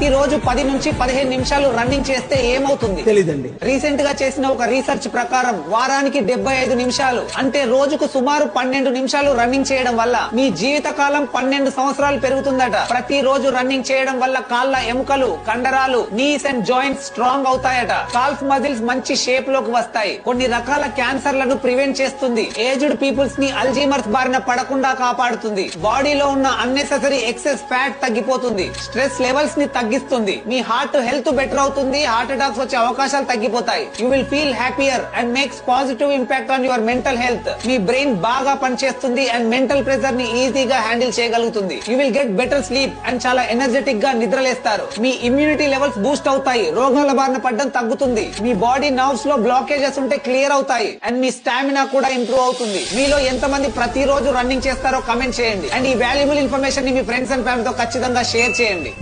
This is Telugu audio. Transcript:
ప్రతిరోజు 10 నుంచి 15 నిమిషాలు రన్నింగ్ చేస్తే ఏమవుతుంది తెలీదండి. రీసెంట్ గా చేసిన ఒక రీసెర్చ్ ప్రకారం వారానికి 75 నిమిషాలు అంటే రోజుకు సుమారు 12 నిమిషాలు రన్నింగ్ చేయడం వల్ల మీ జీవిత కాలం 12 సంవత్సరాలు పెరుగుతుందట. ప్రతిరోజు రన్నింగ్ చేయడం వల్ల కాళ్ళ ఎముకలు, కండరాలు, నీస్ అండ్ జాయింట్స్ స్ట్రాంగ్ అవుతాయట. కాల్ఫ్ మజిల్స్ మంచి షేప్ లోకి వస్తాయి. కొన్ని రకాల క్యాన్సర్లను ప్రివెంట్ చేస్తుంది. ఏజ్డ్ పీపుల్స్ ని అల్జీమర్స్ బారిన పడకుండా కాపాడుతుంది. బాడీలో ఉన్న అన్నెసెసరీ ఎక్సెస్ ఫ్యాట్ తగ్గిపోతుంది. స్ట్రెస్ లెవెల్స్ ని తగ్గిస్తుంది. మీ హార్ట్ హెల్త్ బెటర్ అవుతుంది. హార్ట్ అటాక్స్ వచ్చే అవకాశాలు తగ్గిపోతాయి. You will feel happier and makes positive impact on your mental health. మీ బ్రెయిన్ బాగా పనిచేస్తుంది అండ్ మెంటల్ ప్రెషర్ ని ఈజీగా హ్యాండిల్ చేయగలుగుతుంది. You will get better sleep and చాలా ఎనర్జెటిక్ గా నిద్రలేస్తారు. మీ ఇమ్యూనిటీ లెవెల్స్ బూస్ట్ అవుతాయి. రోగాల బారిన పడడం తగ్గుతుంది. మీ బాడీ నర్వ్స్ లో బ్లాకేజెస్ ఉంటే క్లియర్ అవుతాయి అండ్ మీ స్టామినా కూడా ఇంప్రూవ్ అవుతుంది. మీలో ఎంతమంది ప్రతిరోజు రన్నింగ్ చేస్తారో కమెంట్ చేయండి అండ్ ఈ వాల్యుబుల్ ఇన్ఫర్మేషన్ ని మీ ఫ్రెండ్స్ అండ్ ఫ్యామిలీతో ఖచ్చితంగా షేర్ చేయండి.